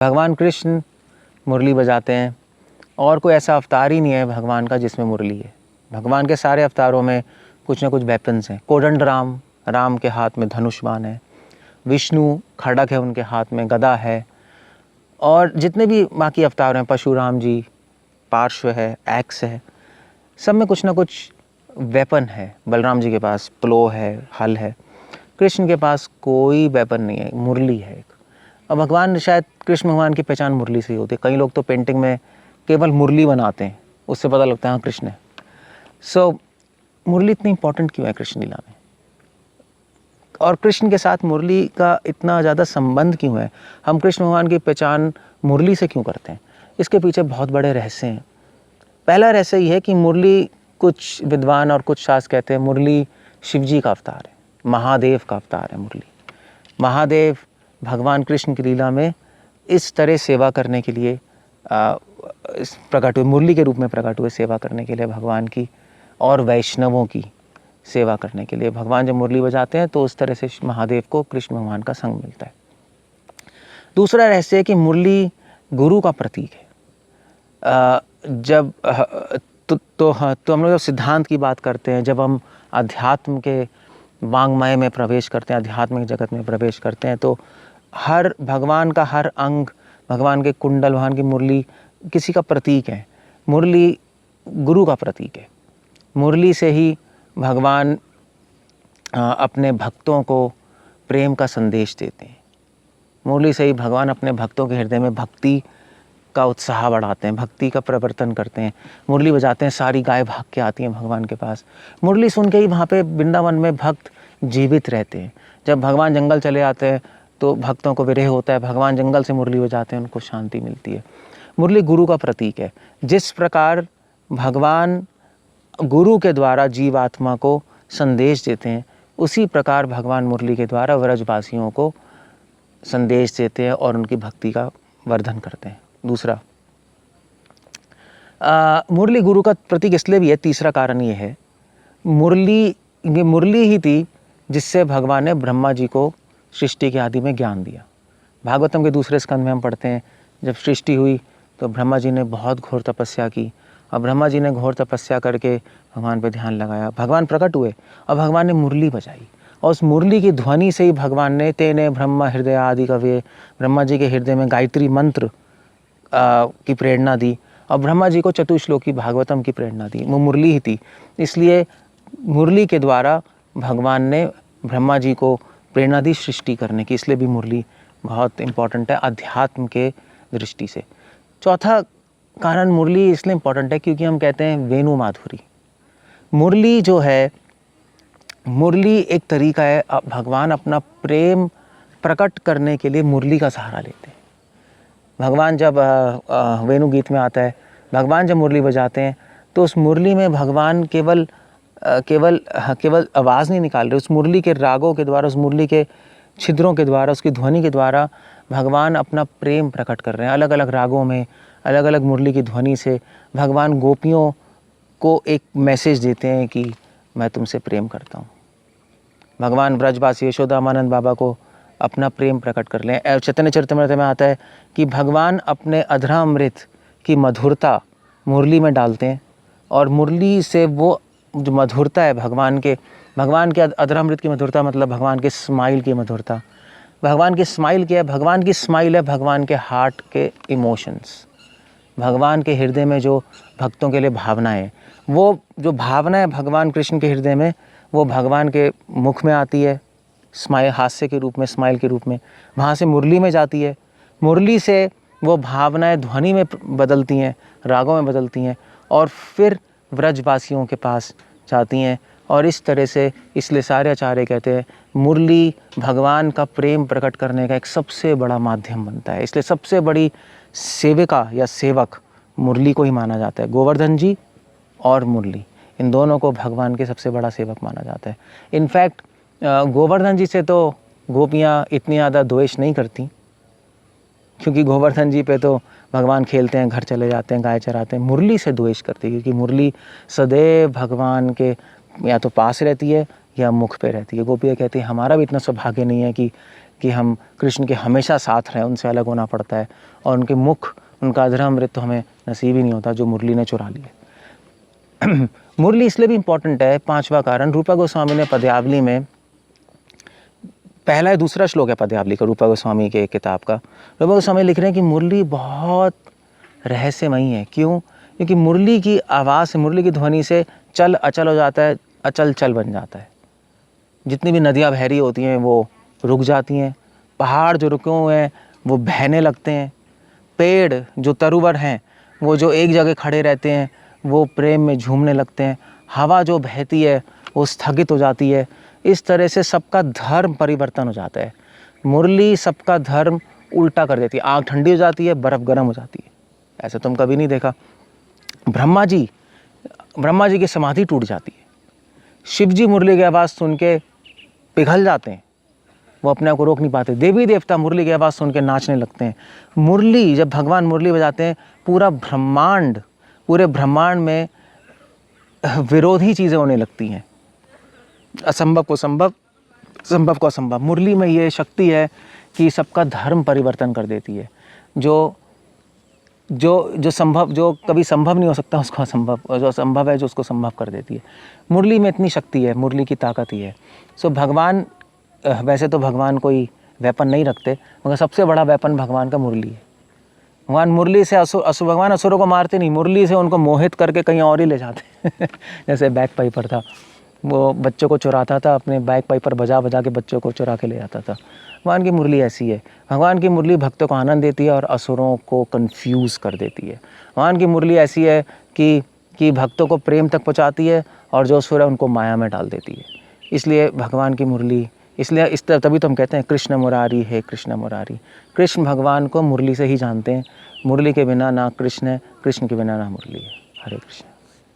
भगवान कृष्ण मुरली बजाते हैं और कोई ऐसा अवतार ही नहीं है भगवान का जिसमें मुरली है। भगवान के सारे अवतारों में कुछ ना कुछ वेपन्स हैं। कोदंड राम के हाथ में धनुष बाण है, विष्णु खड़ग है, उनके हाथ में गदा है, और जितने भी बाकी अवतार हैं, परशुराम जी पार्श्व है, एक्स है, सब में कुछ ना कुछ वेपन है। बलराम जी के पास प्लो है, हल है। कृष्ण के पास कोई वेपन नहीं है, मुरली है एक। और भगवान, शायद कृष्ण भगवान की पहचान मुरली से ही होती है। कई लोग तो पेंटिंग में केवल मुरली बनाते हैं, उससे पता लगता है हाँ कृष्ण है। सो मुरली इतनी इंपॉर्टेंट क्यों है कृष्ण लीला में, और कृष्ण के साथ मुरली का इतना ज़्यादा संबंध क्यों है? हम कृष्ण भगवान की पहचान मुरली से क्यों करते हैं? इसके पीछे बहुत बड़े रहस्य हैं। पहला रहस्य ये है कि मुरली, कुछ विद्वान और कुछ शास्त्र कहते हैं मुरली शिव जी का अवतार है, महादेव का अवतार है मुरली। महादेव भगवान कृष्ण की लीला में इस तरह सेवा करने के लिए प्रकट हुए, मुरली के रूप में प्रकट हुए, सेवा करने के लिए भगवान की और वैष्णवों की सेवा करने के लिए। भगवान जब मुरली बजाते हैं तो उस तरह से महादेव को कृष्ण भगवान का संग मिलता है। दूसरा रहस्य है कि मुरली गुरु का प्रतीक है। तो हम लोग जब सिद्धांत की बात करते हैं, जब हम अध्यात्म के वांग्मय में प्रवेश करते हैं, आध्यात्मिक जगत में प्रवेश करते हैं, तो हर भगवान का हर अंग, भगवान के कुंडल, भगवान की मुरली किसी का प्रतीक है। मुरली गुरु का प्रतीक है। मुरली से ही भगवान अपने भक्तों को प्रेम का संदेश देते हैं। मुरली से ही भगवान अपने भक्तों के हृदय में भक्ति का उत्साह बढ़ाते हैं, भक्ति का प्रवर्तन करते हैं। मुरली बजाते हैं, सारी गाय भाग के आती हैं भगवान के पास। मुरली सुन के ही वहाँ पे वृंदावन में भक्त जीवित रहते हैं। जब भगवान जंगल चले आते हैं तो भक्तों को विरह होता है, भगवान जंगल से मुरली बजाते हैं, उनको शांति मिलती है। मुरली गुरु का प्रतीक है। जिस प्रकार भगवान गुरु के द्वारा जीवात्मा को संदेश देते हैं, उसी प्रकार भगवान मुरली के द्वारा व्रजवासियों को संदेश देते हैं और उनकी भक्ति का वर्धन करते हैं। दूसरा, मुरली गुरु का प्रतीक इसलिए भी है, तीसरा कारण ये है, मुरली ही थी जिससे भगवान ने ब्रह्मा जी को सृष्टि के आदि में ज्ञान दिया। भागवतम के दूसरे स्कंद में हम पढ़ते हैं, जब सृष्टि हुई तो ब्रह्मा जी ने बहुत घोर तपस्या की, और ब्रह्मा जी ने घोर तपस्या करके भगवान पे ध्यान लगाया। भगवान प्रकट हुए और भगवान ने मुरली बजाई, और उस मुरली की ध्वनि से ही भगवान ने तेने ब्रह्मा हृदय आदि कवे, ब्रह्मा जी के हृदय में गायत्री मंत्र की प्रेरणा दी, और ब्रह्मा जी को चतुश्लोकी भागवतम की प्रेरणा दी। वो मुरली ही थी। इसलिए मुरली के द्वारा भगवान ने ब्रह्मा जी को प्रेरणा दी सृष्टि करने की। इसलिए भी मुरली बहुत इम्पॉर्टेंट है अध्यात्म के दृष्टि से। चौथा कारण मुरली इसलिए इम्पॉर्टेंट है क्योंकि हम कहते हैं वेणु माधुरी। मुरली जो है, मुरली एक तरीका है, भगवान अपना प्रेम प्रकट करने के लिए मुरली का सहारा लेते हैं। भगवान जब वेणु गीत में आता है, भगवान जब मुरली बजाते हैं तो उस मुरली में भगवान केवल आवाज़ नहीं निकाल रहे, उस मुरली के रागों के द्वारा, उस मुरली के छिद्रों के द्वारा, उसकी ध्वनि के द्वारा भगवान अपना प्रेम प्रकट कर रहे हैं। अलग अलग रागों में, अलग अलग मुरली की ध्वनि से भगवान गोपियों को एक मैसेज देते हैं कि मैं तुमसे प्रेम करता हूँ। भगवान ब्रजवासी यशोदामानंद बाबा को अपना प्रेम प्रकट कर लें। चैतन्य चरितमृत में आता है कि भगवान अपने अधरामृत की मधुरता मुरली में डालते हैं, और मुरली से वो जो मधुरता है भगवान के अधरामृत की मधुरता, मतलब भगवान के स्माइल की मधुरता। भगवान की स्माइल क्या है? भगवान की स्माइल है भगवान के हार्ट के इमोशंस, भगवान के हृदय में जो भक्तों के लिए भावनाएं, वो जो भावना है भगवान कृष्ण के हृदय में, वो भगवान के मुख में आती है स्माइल, हास्य के रूप में, स्माइल के रूप में, वहाँ से मुरली में जाती है। मुरली से वो भावनाएं ध्वनि में बदलती हैं, रागों में बदलती हैं, और फिर व्रजवासियों के पास जाती हैं। और इस तरह से, इसलिए सारे आचार्य कहते हैं मुरली भगवान का प्रेम प्रकट करने का एक सबसे बड़ा माध्यम बनता है। इसलिए सबसे बड़ी सेविका या सेवक मुरली को ही माना जाता है। गोवर्धन जी और मुरली, इन दोनों को भगवान के सबसे बड़ा सेवक माना जाता है। इनफैक्ट गोवर्धन जी से तो गोपियाँ इतनी ज़्यादा द्वेष नहीं करती, क्योंकि गोवर्धन जी पे तो भगवान खेलते हैं, घर चले जाते हैं, गाय चराते हैं। मुरली से द्वेष करती है, क्योंकि मुरली सदैव भगवान के या तो पास रहती है या मुख पे रहती है। गोपियाँ कहती है हमारा भी इतना सौभाग्य नहीं है कि कि हम कृष्ण के हमेशा साथ रहें, उनसे अलग होना पड़ता है, और उनके मुख, उनका अधरामृत तो हमें नसीब ही नहीं होता जो मुरली ने चुरा लिया। मुरली इसलिए भी इम्पॉर्टेंट है, पांचवा कारण, रूपा गोस्वामी ने पद्यावली में, पहला दूसरा श्लोक है पद्यावली का, रूपा गोस्वामी के किताब का। रूपा गोस्वामी लिख रहे हैं कि मुरली बहुत रहस्यमयी है। क्यों? क्योंकि मुरली की आवाज़ से, मुरली की ध्वनि से चल अचल हो जाता है, अचल चल बन जाता है। जितनी भी नदियाँ बह रही होती हैं वो रुक जाती हैं, पहाड़ जो रुके हुए हैं वो बहने लगते हैं, पेड़ जो तरुवर हैं वो जो एक जगह खड़े रहते हैं वो प्रेम में झूमने लगते हैं, हवा जो बहती है वो स्थगित हो जाती है। इस तरह से सबका धर्म परिवर्तन हो जाता है। मुरली सबका धर्म उल्टा कर देती है, आग ठंडी हो जाती है, बर्फ़ गर्म हो जाती है। ऐसा तुम कभी नहीं देखा। ब्रह्मा जी की समाधि टूट जाती है, शिव जी मुरली की आवाज़ सुन के पिघल जाते हैं, वो अपने आप को रोक नहीं पाते। देवी देवता मुरली की आवाज़ सुन के नाचने लगते हैं। मुरली, जब भगवान मुरली बजाते हैं, पूरे ब्रह्मांड में विरोधी चीज़ें होने लगती हैं, असंभव को संभव, संभव को असंभव। मुरली में ये शक्ति है कि सबका धर्म परिवर्तन कर देती है। जो कभी संभव नहीं हो सकता उसको असंभव, जो असंभव है जो उसको संभव कर देती है। मुरली में इतनी शक्ति है, मुरली की ताकत ही है। सो भगवान, वैसे तो भगवान कोई वेपन नहीं रखते, मगर सबसे बड़ा वेपन भगवान का मुरली है। भगवान मुरली से भगवान असुरों को मारते नहीं, मुरली से उनको मोहित करके कहीं और ही ले जाते। जैसे बैक पाइपर था, वो बच्चों को चुराता था, अपने बैक पाइपर बजा बजा के बच्चों को चुरा के ले जाता था। भगवान की मुरली ऐसी है। भगवान की मुरली भक्तों को आनंद देती है और असुरों को कंफ्यूज कर देती है। भगवान की मुरली ऐसी है कि भक्तों को प्रेम तक पहुँचाती है और जो असुर है उनको माया में डाल देती है। इसलिए भगवान की मुरली, इसलिए तभी तो हम कहते हैं कृष्ण मुरारी है, कृष्ण मुरारी। कृष्ण भगवान को मुरली से ही जानते हैं। मुरली के बिना ना कृष्ण है, कृष्ण के बिना ना मुरली है। हरे कृष्ण।